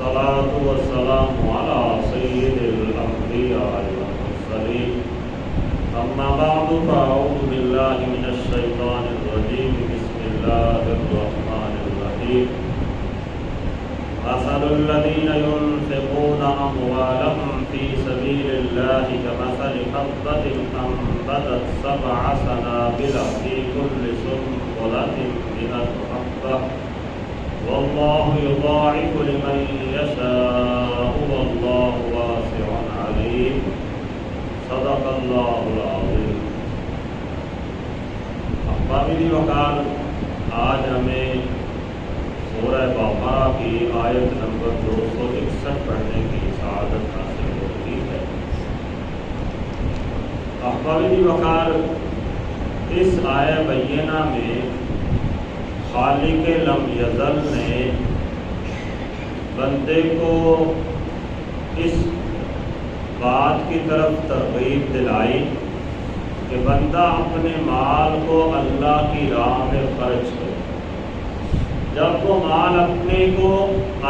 والصلاة والسلام على سيد الأنبياء والمرسلين أما بعد فأعوذ بالله من الشيطان الرجيم بسم الله الرحمن الرحيم مثل الذين ينفقون أموالهم في سبيل الله كمثل حبة أنبتت 7 سنابل في كل سنبلة 100 حبة والله يضاعف لمن يشاء والله واسع عليم صدق اللہ العظیم۔ احبابی وقار، آج ہمیں سورہ بقرہ کی آیت نمبر 261 پڑھنے کی سعادت حاصل ہوتی ہے۔ احبابی وقار، اس آیہ بینہ میں خالق لم یزل نے بندے کو اس بات کی طرف ترغیب دلائی کہ بندہ اپنے مال کو اللہ کی راہ میں خرچ کرے۔ جب وہ مال اپنے کو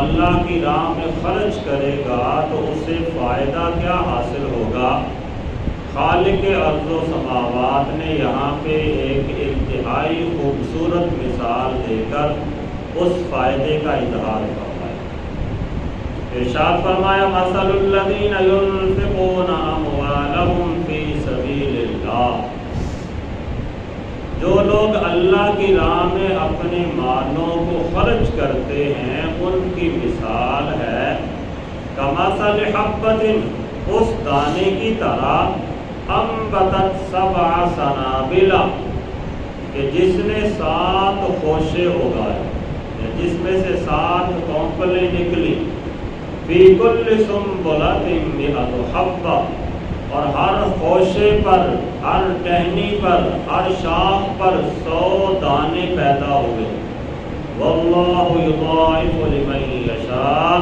اللہ کی راہ میں خرچ کرے گا تو اسے فائدہ کیا حاصل ہوگا؟ خالق ارض و سماوات نے یہاں پہ ایک انتہائی خوبصورت مثال دے کر اس فائدے کا اظہار فرمایا۔ ارشاد فرمایا مثل الذین ينفقون اموالهم فی سبیل اللہ، جو لوگ اللہ کی راہ میں اپنے مالوں کو خرچ کرتے ہیں ان کی مثال ہے کمثل حبۃ، اس دانے کی طرح انبتت 7 سنابل، کہ جس نے 7 خوشے اگائے، جس میں سے 7 کونپلیں نکلی، فی کل سنبلۃ 100 حبۃ، اور ہر خوشے پر، ہر ٹہنی پر، ہر شاخ پر 100 دانے پیدا ہوئے۔ واللہ یضاعف لمن یشاء،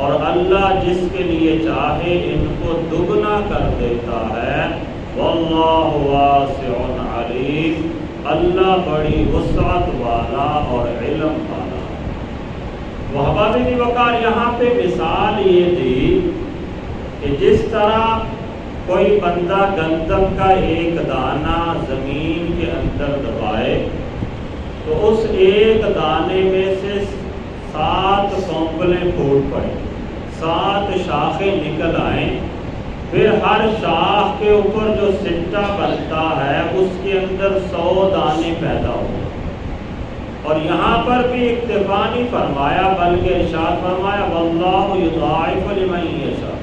اور اللہ جس کے لیے چاہے ان کو دگنا کر دیتا ہے۔ واللہ واسع علیم، اللہ بڑی وسعت والا اور علم والا۔ وحبابی وقار، یہاں پہ مثال یہ دی کہ جس طرح کوئی بندہ گندم کا ایک دانہ زمین کے اندر دبائے تو اس ایک دانے میں سے 7 کونپلیں پھوٹ پڑیں، 7 شاخیں نکل آئیں، پھر ہر شاخ کے اوپر جو سٹا بنتا ہے اس کے اندر 100 دانے پیدا ہوئے۔ اور یہاں پر بھی اکتفا نہیں فرمایا بلکہ ارشاد فرمایا واللہ یضاعف لمن یشاء،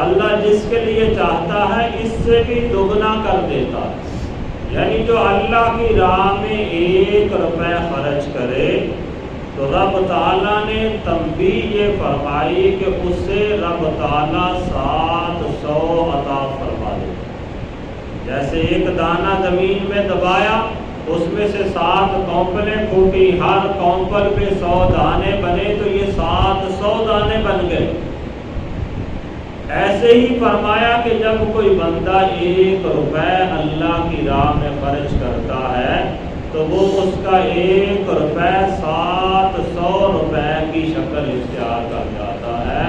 اللہ جس کے لیے چاہتا ہے اس سے بھی دگنا کر دیتا ہے۔ یعنی جو اللہ کی راہ میں 1 روپے خرچ کرے تو رب تعالیٰ نے تنبیہ یہ فرمائی کہ اسے رب تعالیٰ 700 عطا فرما دے۔ جیسے ایک دانہ زمین میں دبایا، اس میں سے 7 کونپلیں پھوٹی، ہر کونپل پہ 100 دانے بنے تو یہ 700 دانے بن گئے۔ ایسے ہی فرمایا کہ جب کوئی بندہ 1 روپے اللہ کی راہ میں خرچ کرتا ہے تو وہ اس کا 1 روپے 700 روپے کی شکل اختیار کر جاتا ہے۔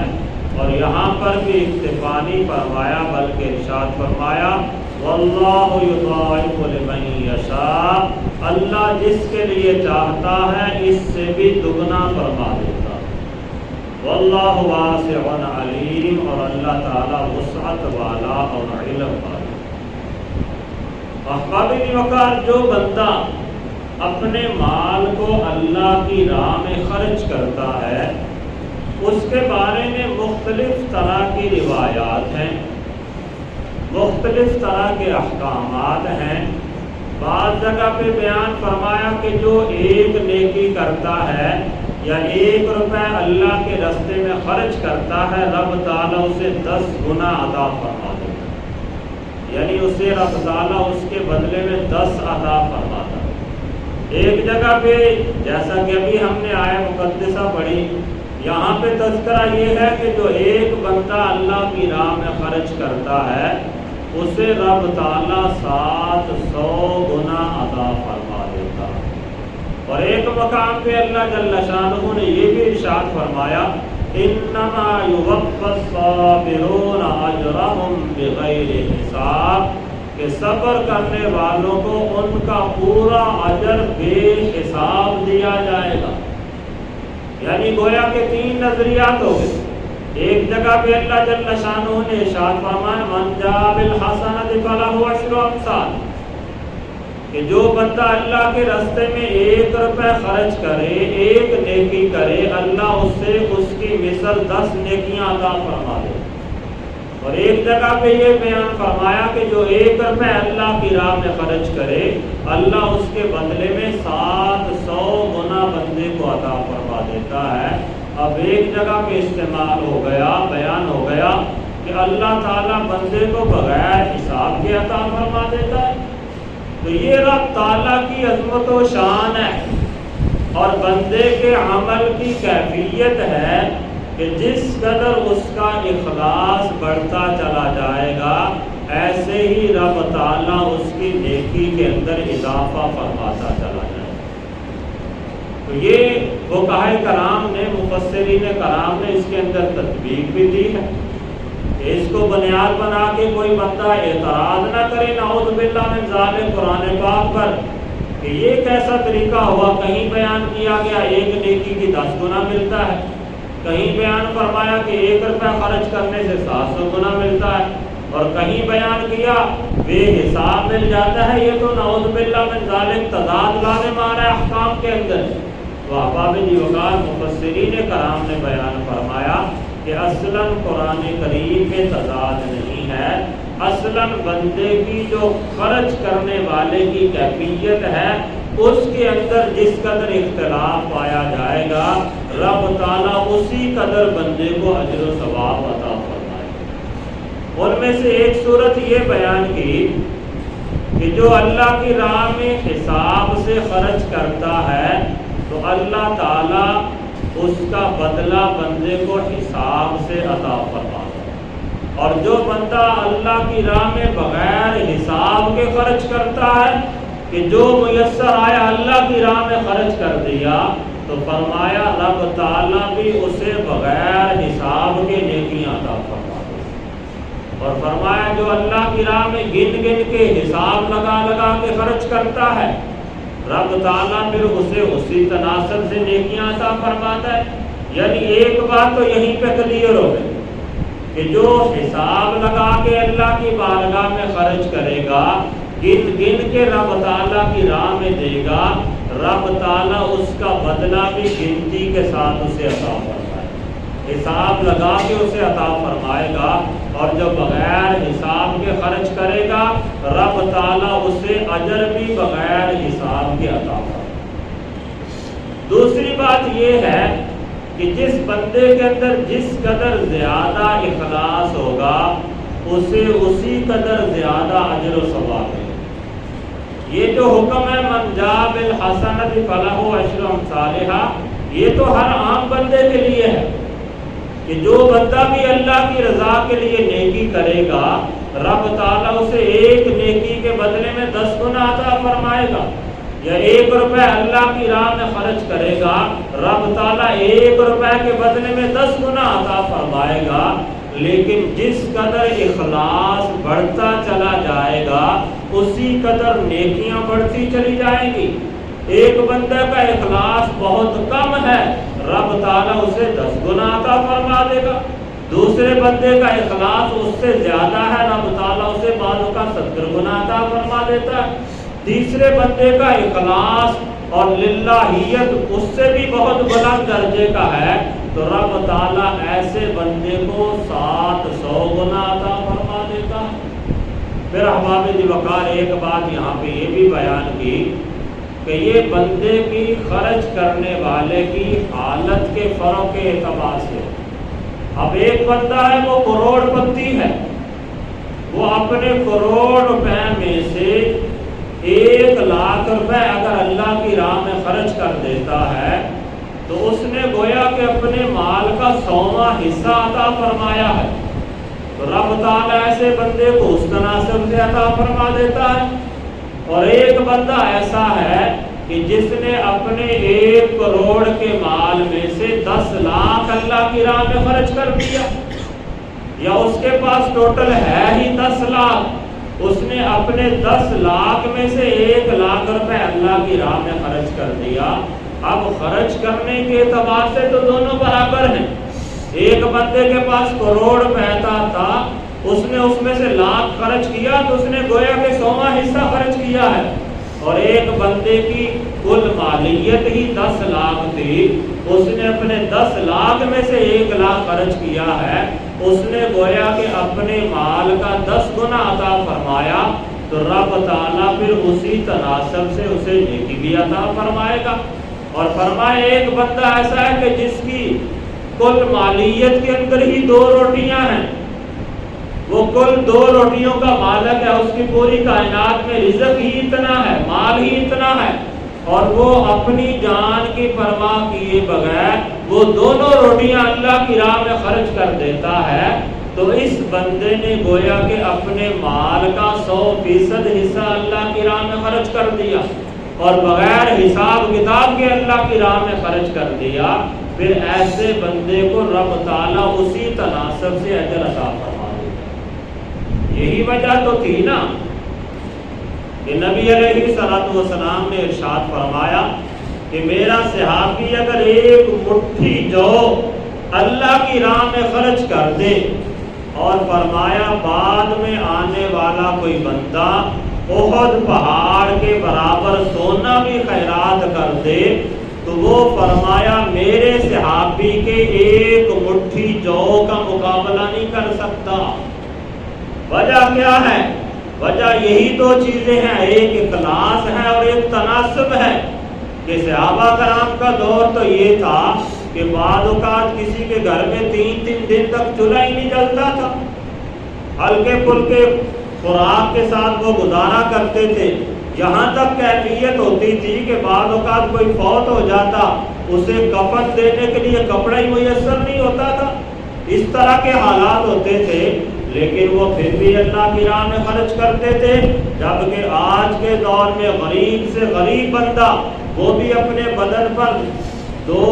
اور یہاں پر بھی اکتفا نہیں فرمایا بلکہ ارشاد فرمایا واللہ یضاعف لمن یشاء، اللہ جس کے لیے چاہتا ہے اس سے بھی دگنا فرما دیتا۔ واللہ واسع علیم، اور اللہ تعالیٰ وسعت والا اور علم والا۔ احبابی وقار، جو بندہ اپنے مال کو اللہ کی راہ میں خرچ کرتا ہے اس کے بارے میں مختلف طرح کی روایات ہیں، مختلف طرح کے احکامات ہیں۔ بعض جگہ پہ بیان فرمایا کہ جو 1 نیکی کرتا ہے یا 1 روپے اللہ کے راستے میں خرچ کرتا ہے رب تعالیٰ اسے 10 گنا عطا فرما دیتا ہے، یعنی اسے رب تعالیٰ اس کے بدلے میں 10 عطا فرماتا ہے۔ ایک جگہ پہ جیسا کہ ابھی ہم نے آیہ مقدسہ پڑھی، یہاں پہ تذکرہ یہ ہے کہ جو 1 بندہ اللہ کی راہ میں خرچ کرتا ہے اسے رب تعالیٰ 700 گنا عطا فرما دیتا ہے۔ اور ایک مقام پہ اللہ جل شانہ نے یہ بھی ارشاد فرمایا کہ انما یوفی الصابرون اجرهم بغیر حساب، کہ صبر کرنے والوں کو ان کا پورا اجر بے حساب دیا جائے گا۔ یعنی گویا کہ تین نظریات ہو گئے۔ ایک جگہ پہ اللہ جل شانہ نے ارشاد فرمایا من جاء بالحسنۃ فلہ عشر امثال، کہ جو بندہ اللہ کے راستے میں 1 روپے خرچ کرے، 1 نیکی کرے، اللہ اس سے اس کی مثل 10 نیکیاں عطا فرما دے۔ اور ایک جگہ پہ یہ بیان فرمایا کہ جو 1 روپے اللہ کی راہ میں خرچ کرے، اللہ اس کے بدلے میں 700 گنا بندے کو عطا فرما دیتا ہے۔ اب ایک جگہ پہ استعمال ہو گیا، بیان ہو گیا کہ اللہ تعالیٰ بندے کو بغیر حساب کے عطا فرما دیتا ہے۔ تو یہ رب تعالیٰ کی عظمت و شان ہے، اور بندے کے عمل کی کیفیت ہے کہ جس قدر اس کا اخلاص بڑھتا چلا جائے گا، ایسے ہی رب تعالیٰ اس کی نیکی کے اندر اضافہ فرماتا چلا جائے گا۔ تو یہ فقہائے کرام نے، مفسرین کرام نے اس کے اندر تطبیق بھی دی ہے کہ اس کو بنیاد بنا کے کوئی بندہ اعتراض نہ کرے نعوذ باللہ من ذالک قرآن پاک پر کہ یہ کیسا طریقہ ہوا۔ کہیں بیان کیا گیا 1 نیکی کی 10 گنا ملتا ہے، کہیں بیان فرمایا کہ 1 روپے خرچ کرنے سے 700 گنا ملتا ہے، اور کہیں بیان کیا بے حساب مل جاتا ہے۔ یہ تو نعوذ باللہ من ذالک تضاد لازم آ رہا ہے احکام کے اندر۔ تو احباب وقار مفسرین کرام نے بیان فرمایا کہ اصلاً قرآن کریم میں تضاد نہیں ہے، اصلاً بندے کی جو خرچ کرنے والے کی کیفیت ہے اس کے اندر جس قدر اختلاف پایا جائے گا، رب تعالیٰ اسی قدر بندے کو اجر و ثواب عطا فرمائے گا۔ ان میں سے ایک صورت یہ بیان کی کہ جو اللہ کی راہ میں حساب سے خرچ کرتا ہے تو اللہ تعالیٰ اس کا بدلہ بندے کو حساب سے عطا فرماتا ہے، اور جو بندہ اللہ کی راہ میں بغیر حساب کے خرچ کرتا ہے کہ جو میسر آیا اللہ کی راہ میں خرچ کر دیا، تو فرمایا رب تعالیٰ بھی اسے بغیر حساب کے نیکیاں عطا فرماتا ہے۔ اور فرمایا جو اللہ کی راہ میں گن گن کے حساب لگا لگا کے خرچ کرتا ہے، رب تعالیٰ پھر اسے اسی تناسب سے نیکیاں عطا فرماتا ہے۔ یعنی ایک بات تو یہیں پہ کلیئر ہو گئی کہ جو حساب لگا کے اللہ کی بارگاہ میں خرچ کرے گا، گن گن کے رب تعالیٰ کی راہ میں دے گا، رب تعالیٰ اس کا بدلہ بھی گنتی کے ساتھ اسے عطا فرمائے گا، حساب لگا کے اسے عطا فرمائے گا۔ اور جو بغیر حساب کے خرچ کرے گا، رب تعالیٰ اسے اجر بھی بغیر حساب کے عطا فرمائے گا۔ دوسری بات یہ ہے کہ جس بندے کے اندر جس قدر زیادہ اخلاص ہوگا، اسے اسی قدر زیادہ اجر و ثواب ہے۔ یہ جو حکم ہے من جاء بالحسنۃ فلہ عشر امثالھا، یہ تو ہر عام بندے کے لیے ہے کہ جو بندہ بھی اللہ کی رضا کے لیے نیکی کرے گا، رب تعالیٰ اسے 1 نیکی کے بدلے میں 10 گنا عطا فرمائے گا۔ یا 1 روپے اللہ کی راہ میں خرچ کرے گا، رب تعالیٰ 1 روپے کے بدلے میں 10 گنا عطا فرمائے گا۔ لیکن جس قدر اخلاص بڑھتا چلا جائے گا، اسی قدر نیکیاں بڑھتی چلی جائیں گی۔ ایک بندے کا اخلاص بہت کم ہے، رب تعالیٰ اسے 10 گنا عطا فرما دے گا۔ دوسرے بندے کا اخلاص اس سے زیادہ ہے، رب تعالیٰ اسے بعضوں کا 70 گنا عطا فرما دیتا ہے۔ تیسرے بندے کا اخلاص اور للہیت اس سے بھی بہت بلند درجے کا ہے، تو رب تعالیٰ ایسے بندے کو 700 گنا عطا فرما دیتا ہے۔ پھر احباب وقار ایک بات یہاں پہ یہ بھی بیان کی کہ یہ بندے کی خرچ کرنے والے کی حالت کے فرق کے اعتبار سے، اب ایک بندہ ہے وہ کروڑ پتی ہے، وہ اپنے کروڑ روپے میں سے 1 لاکھ روپے اگر اللہ کی راہ میں خرچ کر دیتا ہے تو اس نے گویا کہ اپنے مال کا 100واں حصہ عطا فرمایا ہے، تو رب تعالیٰ ایسے بندے کو اس تناسب سے عطا فرما دیتا ہے۔ اور ایک بندہ ایسا ہے کہ جس نے اپنے 1 کروڑ کے مال میں سے 10 لاکھ اللہ کی راہ میں خرچ کر دیا، یا اس کے پاس ٹوٹل ہے ہی 10 لاکھ، اس نے اپنے 10 لاکھ میں سے 1 لاکھ روپے اللہ کی راہ میں خرچ کر دیا۔ اب خرچ کرنے کے اعتبار سے تو دونوں برابر ہیں۔ ایک بندے کے پاس کروڑ پیسہ تھا، اس نے اس میں سے لاکھ خرچ کیا تو اس نے گویا کہ 100واں حصہ خرچ کیا ہے، اور ایک بندے کی کل مالیت ہی 10 لاکھ تھی، اس نے اپنے 10 لاکھ میں سے 1 لاکھ خرچ کیا ہے، اس نے گویا کہ اپنے مال کا 10 گنا عطا فرمایا، تو رب تعالیٰ پھر اسی تناسب سے اسے نیکی بھی عطا فرمائے گا۔ اور فرمائے ایک بندہ ایسا ہے کہ جس کی کل مالیت کے اندر ہی 2 روٹیاں ہیں، وہ کل 2 روٹیوں کا مالک ہے، اس کی پوری کائنات میں رزق ہی اتنا ہے، مال ہی اتنا ہے، اور وہ اپنی جان کی پرواہ کیے بغیر وہ دونوں روٹیاں اللہ کی راہ میں خرچ کر دیتا ہے، تو اس بندے نے گویا کہ اپنے مال کا 100% حصہ اللہ کی راہ میں خرچ کر دیا، اور بغیر حساب کتاب کے اللہ کی راہ میں خرچ کر دیا۔ پھر ایسے بندے کو رب تعالیٰ اسی تناسب سے اجر عطا فرما دیتا۔ یہی وجہ تو تھی نا کہ نبی علیہ الصلوۃ والسلام نے ارشاد فرمایا کہ میرا صحابی اگر 1 مٹھی جو اللہ کی راہ میں خرچ کر دے، اور فرمایا بعد میں آنے والا کوئی بندہ احد پہاڑ کے برابر سونا بھی خیرات کر دے، تو وہ فرمایا میرے صحابی کے 1 مٹھی جو کا مقابلہ نہیں کر سکتا۔ وجہ کیا ہے؟ وجہ یہی 2 چیزیں ہیں، ایک اخلاص ہے اور ایک تناسب ہے، کہ صحابہ کرام کا دور تو یہ تھا کہ بعض اوقات کسی کے گھر میں 3 دن تک چولہا ہی نہیں جلتا تھا، ہلکے پھلکے خوراک کے ساتھ وہ گزارا کرتے تھے، یہاں تک کیفیت ہوتی تھی کہ بعض اوقات کوئی فوت ہو جاتا، اسے کفن دینے کے لیے کپڑا ہی میسر نہیں ہوتا تھا، اس طرح کے حالات ہوتے تھے، لیکن وہ پھر بھی اللہ کی راہ میں خرچ کرتے تھے۔ جبکہ آج کے دور میں غریب سے غریب بندہ وہ بھی اپنے بدن پر 2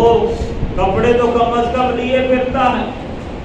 کپڑے تو کم از کم لیے پھرتا ہے،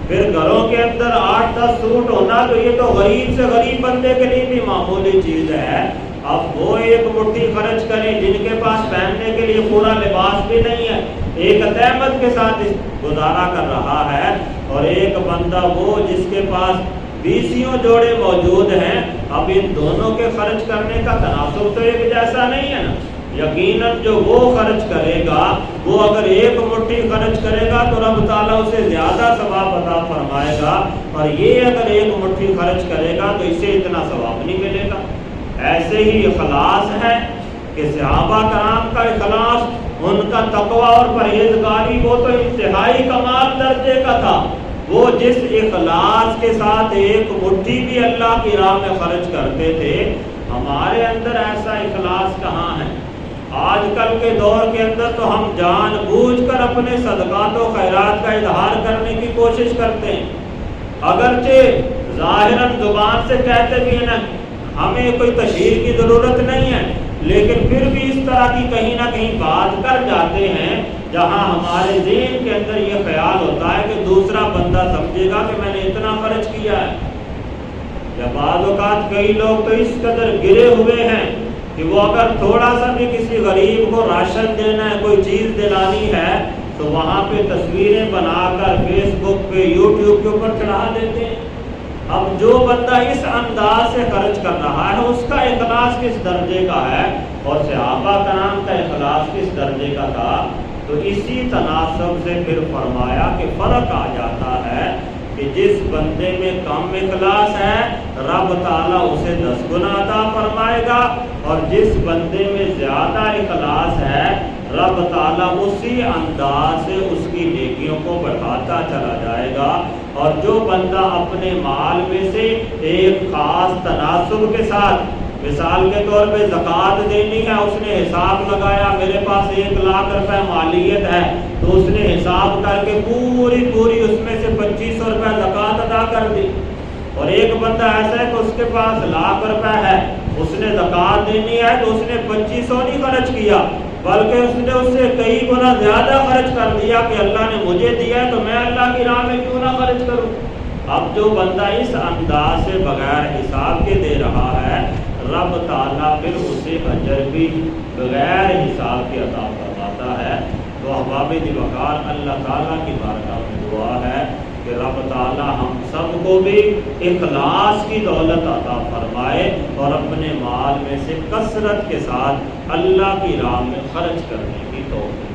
پھر گھروں کے اندر 8-10 سوٹ ہونا تو یہ تو غریب سے غریب بندے کے لیے بھی معمولی چیز ہے۔ اب وہ 1 مٹھی خرچ کریں جن کے پاس پہننے کے لیے پورا لباس بھی نہیں ہے، ایک تہمت کے ساتھ گزارا کر رہا ہے، اور ایک بندہ وہ جس کے پاس 20 جوڑے موجود ہیں، اب ان دونوں کے خرچ کرنے کا تناسب تو ایک جیسا نہیں ہے نا۔ یقیناً جو وہ خرچ کرے گا، وہ اگر 1 مٹھی خرچ کرے گا تو رب تعالیٰ اسے زیادہ ثواب عطا فرمائے گا، اور یہ اگر 1 مٹھی خرچ کرے گا تو اسے اتنا ثواب نہیں ملے گا۔ ایسے ہی اخلاص ہے کہ صحابہ کرام کا اخلاص، ان کا تقوی اور پرہیزگاری وہ تو انتہائی کمال درجے کا تھا، وہ جس اخلاص کے ساتھ 1 مٹھی بھی اللہ کی راہ میں خرچ کرتے تھے۔ ہمارے اندر ایسا اخلاص کہاں ہے؟ آج کل کے دور کے اندر تو ہم جان بوجھ کر اپنے صدقات و خیرات کا اظہار کرنے کی کوشش کرتے ہیں، اگرچہ ظاہراً زبان سے کہتے بھی ہیں نا ہمیں کوئی تشہیر کی ضرورت نہیں ہے، لیکن پھر بھی اس طرح کی کہیں نہ کہیں بات کر جاتے ہیں جہاں ہمارے ذہن کے اندر یہ خیال ہوتا ہے کہ دوسرا بندہ سمجھے گا کہ میں نے اتنا خرچ کیا ہے۔ یا بعض اوقات کئی لوگ تو اس قدر گرے ہوئے ہیں کہ وہ اگر تھوڑا سا بھی کسی غریب کو راشن دینا ہے، کوئی چیز دلانی ہے، تو وہاں پہ تصویریں بنا کر فیس بک پہ یوٹیوب کے اوپر چڑھا دیتے ہیں۔ اب جو بندہ اس انداز سے خرچ کر رہا ہے اس کا اخلاص کس درجے کا ہے، اور صحابہ کرام کا اخلاص کس درجے کا تھا، تو اسی تناسب سے پھر فرمایا کہ فرق آ جاتا ہے کہ جس بندے میں کم اخلاص ہے رب تعالیٰ اسے 10 گنا عطا فرمائے گا، اور جس بندے میں زیادہ اخلاص ہے رب تعالیٰ اسی انداز سے اس کی نیکیوں کو بڑھاتا چلا جائے گا۔ اور جو بندہ اپنے مال میں سے ایک خاص تناسب کے ساتھ، مثال کے طور پہ زکوٰۃ دینی ہے، اس نے حساب لگایا میرے پاس 1 لاکھ روپے مالیت ہے، تو اس نے حساب کر کے پوری اس میں سے 2500 روپے زکوٰۃ ادا کر دی۔ اور ایک بندہ ایسا ہے کہ اس کے پاس 1 لاکھ روپے ہے، اس نے زکوٰۃ دینی ہے تو اس نے 2500 نہیں خرچ کیا، بلکہ اس نے اس سے کئی گنا زیادہ خرچ کر دیا کہ اللہ نے مجھے دیا ہے تو میں اللہ کی راہ میں کیوں نہ خرچ کروں۔ اب جو بندہ اس انداز سے بغیر حساب کے دے رہا ہے، رب تعالیٰ پھر اسے اجر بھی بغیر حساب کے عطا فرماتا ہے۔ تو احباب دی وقار، اللہ تعالیٰ کی بارگاہ میں دعا ہے کہ رب تعالیٰ ہم سب کو بھی اخلاص کی دولت عطا فرمائے اور اپنے مال میں سے کثرت کے ساتھ اللہ کی راہ میں خرچ کرنے کی توفیق